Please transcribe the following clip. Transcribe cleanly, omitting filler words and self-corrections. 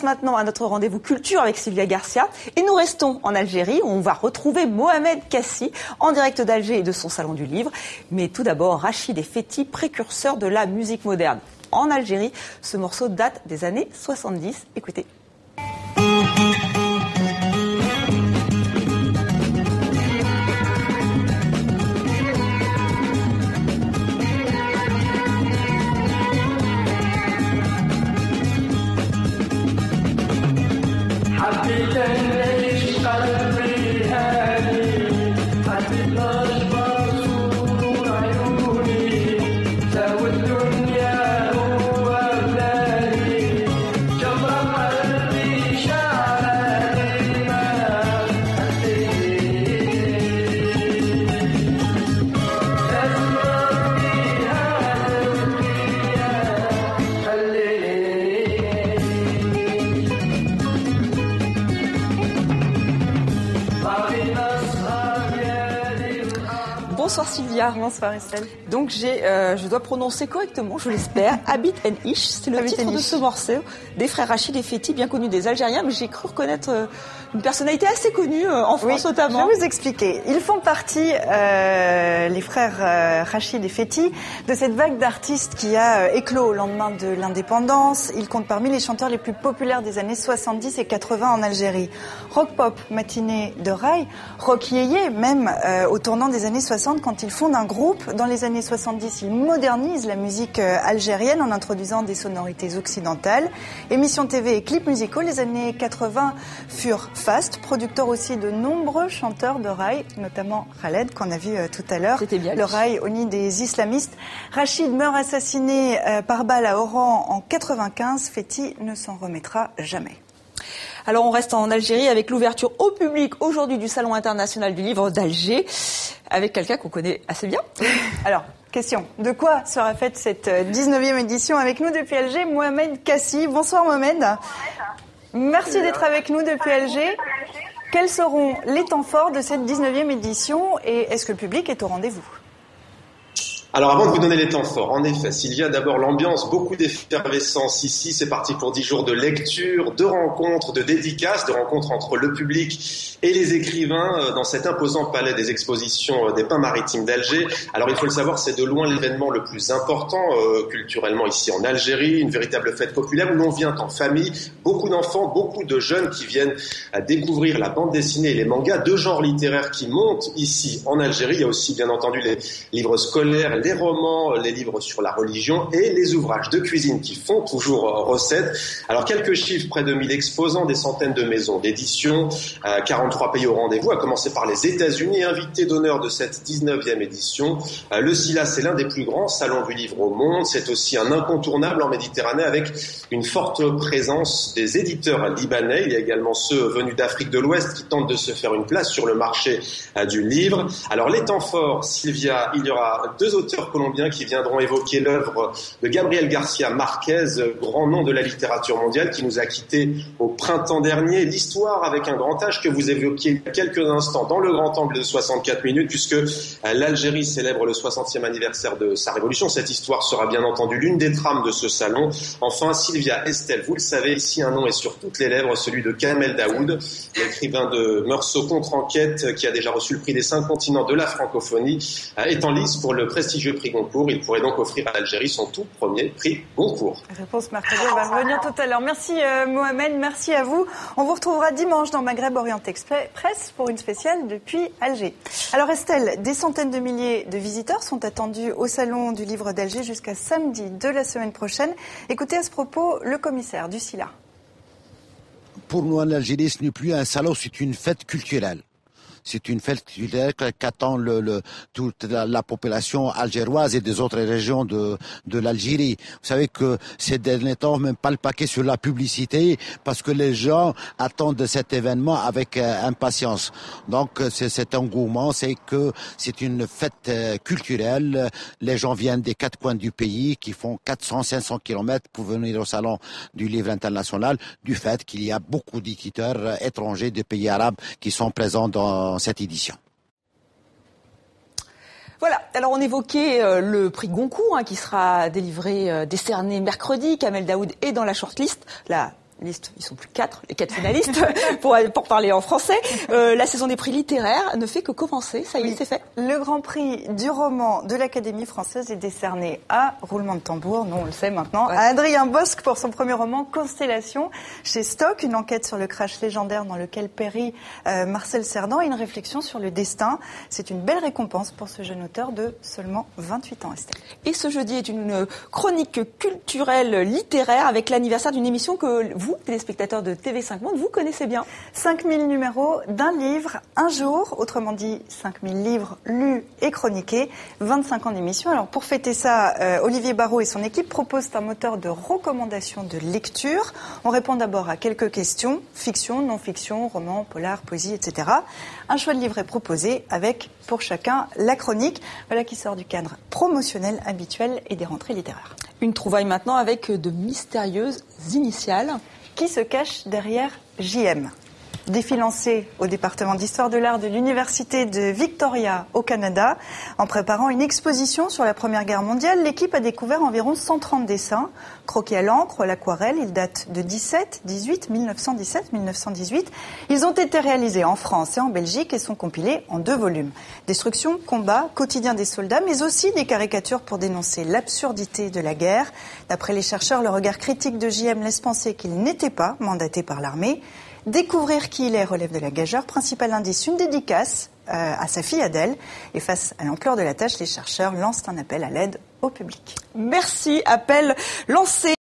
Maintenant à notre rendez-vous culture avec Sylvia Garcia et nous restons en Algérie où on va retrouver Mohamed Kassi en direct d'Alger et de son salon du livre. Mais tout d'abord Rachid Effetti, précurseur de la musique moderne en Algérie. Ce morceau date des années 70. Écoutez. Bonsoir Sylvia. Bonsoir Estelle. Donc je dois prononcer correctement, je l'espère, Habit and Ish, c'est le titre de ce morceau des frères Rachid Effetti, bien connus des Algériens, mais j'ai cru reconnaître une personnalité assez connue en France notamment. Je vais vous expliquer. Ils font partie, les frères Rachid Effetti, de cette vague d'artistes qui a éclos au lendemain de l'indépendance. Ils comptent parmi les chanteurs les plus populaires des années 70 et 80 en Algérie. Rock pop, matinée de rail, rock yéyé, même au tournant des années 60, quand ils fondent un groupe. Dans les années 70, ils modernisent la musique algérienne en introduisant des sonorités occidentales. Émissions TV et clips musicaux, les années 80 furent fastes, producteur aussi de nombreux chanteurs de rail, notamment Khaled, qu'on a vu tout à l'heure. C'était bien le rail au nid des islamistes. Rachid meurt assassiné par balle à Oran en 95. Fetti ne s'en remettra jamais. Alors on reste en Algérie avec l'ouverture au public aujourd'hui du Salon international du livre d'Alger, avec quelqu'un qu'on connaît assez bien. Alors, question, de quoi sera faite cette 19e édition? Avec nous depuis Alger, Mohamed Kassi. Bonsoir Mohamed. Merci d'être avec nous depuis Alger. Quels seront les temps forts de cette 19e édition et est-ce que le public est au rendez-vous? Alors avant de vous donner les temps forts, en effet, Sylvia, d'abord l'ambiance, beaucoup d'effervescence ici, c'est parti pour 10 jours de lecture, de rencontres, de dédicaces, de rencontres entre le public et les écrivains dans cet imposant palais des expositions des Pins Maritimes d'Alger. Alors il faut le savoir, c'est de loin l'événement le plus important culturellement ici en Algérie, une véritable fête populaire où l'on vient en famille, beaucoup d'enfants, beaucoup de jeunes qui viennent découvrir la bande dessinée et les mangas, deux genres littéraires qui montent ici en Algérie. Il y a aussi bien entendu les livres scolaires, les romans, les livres sur la religion et les ouvrages de cuisine qui font toujours recette. Alors quelques chiffres, près de 1000 exposants, des centaines de maisons d'édition, 43 pays au rendez-vous, à commencer par les États-Unis, invités d'honneur de cette 19e édition. Le SILAS est l'un des plus grands salons du livre au monde, c'est aussi un incontournable en Méditerranée avec une forte présence des éditeurs libanais. Il y a également ceux venus d'Afrique de l'Ouest qui tentent de se faire une place sur le marché du livre. Alors les temps forts, Sylvia, il y aura deux auteurs colombiens qui viendront évoquer l'œuvre de Gabriel Garcia Marquez, grand nom de la littérature mondiale, qui nous a quittés au printemps dernier. L'histoire avec un grand H que vous évoquiez il y a quelques instants dans le grand angle de 64 minutes, puisque l'Algérie célèbre le 60e anniversaire de sa révolution. Cette histoire sera bien entendu l'une des trames de ce salon. Enfin, Sylvia, Estelle, vous le savez, ici un nom est sur toutes les lèvres, celui de Kamel Daoud, l'écrivain de Meursault contre-enquête, qui a déjà reçu le prix des 5 continents de la francophonie, est en lice pour le prestigieux prix Goncourt. Il pourrait donc offrir à l'Algérie son tout premier prix Goncourt. Réponse mercredi, on va revenir tout à l'heure. Merci Mohamed, merci à vous. On vous retrouvera dimanche dans Maghreb Orient Express pour une spéciale depuis Alger. Alors Estelle, des centaines de milliers de visiteurs sont attendus au Salon du Livre d'Alger jusqu'à samedi de la semaine prochaine. Écoutez à ce propos le commissaire du SILA. Pour nous en Algérie, ce n'est plus un salon, c'est une fête culturelle. C'est une fête culturelle qu'attend toute la population algéroise et des autres régions de l'Algérie. Vous savez que ces derniers temps, même pas le paquet sur la publicité, parce que les gens attendent cet événement avec impatience. Donc, cet engouement, c'est que c'est une fête culturelle. Les gens viennent des 4 coins du pays, qui font 400-500 kilomètres pour venir au Salon du Livre International, du fait qu'il y a beaucoup d'éditeurs étrangers des pays arabes qui sont présents dans cette édition. Voilà, alors on évoquait le prix Goncourt qui sera décerné mercredi. Kamel Daoud est dans la shortlist, la liste, ils sont plus que 4, les 4 finalistes, pour parler en français. La saison des prix littéraires ne fait que commencer, ça y est, c'est fait. Le Grand Prix du roman de l'Académie française est décerné à, roulement de tambour, non on le sait maintenant, à Adrien Bosc pour son premier roman Constellation, chez Stock, une enquête sur le crash légendaire dans lequel périt Marcel Cerdan et une réflexion sur le destin. C'est une belle récompense pour ce jeune auteur de seulement 28 ans, Estelle. Et ce jeudi est une chronique culturelle littéraire avec l'anniversaire d'une émission que vous, téléspectateurs de TV5 Monde, vous connaissez bien. 5000 numéros d'un livre, un jour, autrement dit 5000 livres lus et chroniqués, 25 ans d'émission. Alors pour fêter ça, Olivier Barraud et son équipe proposent un moteur de recommandation de lecture. On répond d'abord à quelques questions, fiction, non-fiction, roman, polar, poésie, etc. Un choix de livre est proposé avec, pour chacun, la chronique, voilà qui sort du cadre promotionnel habituel et des rentrées littéraires. Une trouvaille maintenant avec de mystérieuses initiales. Qui se cache derrière JM ? Défi lancé au département d'histoire de l'art de l'université de Victoria au Canada. En préparant une exposition sur la Première Guerre mondiale, l'équipe a découvert environ 130 dessins. Croquis à l'encre, l'aquarelle, ils datent de 1917-1918. Ils ont été réalisés en France et en Belgique et sont compilés en 2 volumes. Destruction, combat, quotidien des soldats, mais aussi des caricatures pour dénoncer l'absurdité de la guerre. D'après les chercheurs, le regard critique de JM laisse penser qu'il n'était pas mandaté par l'armée. Découvrir qui il est relève de la gageure. Principal indice, une dédicace à sa fille Adèle. Et face à l'ampleur de la tâche, les chercheurs lancent un appel à l'aide au public. Merci, appel lancé.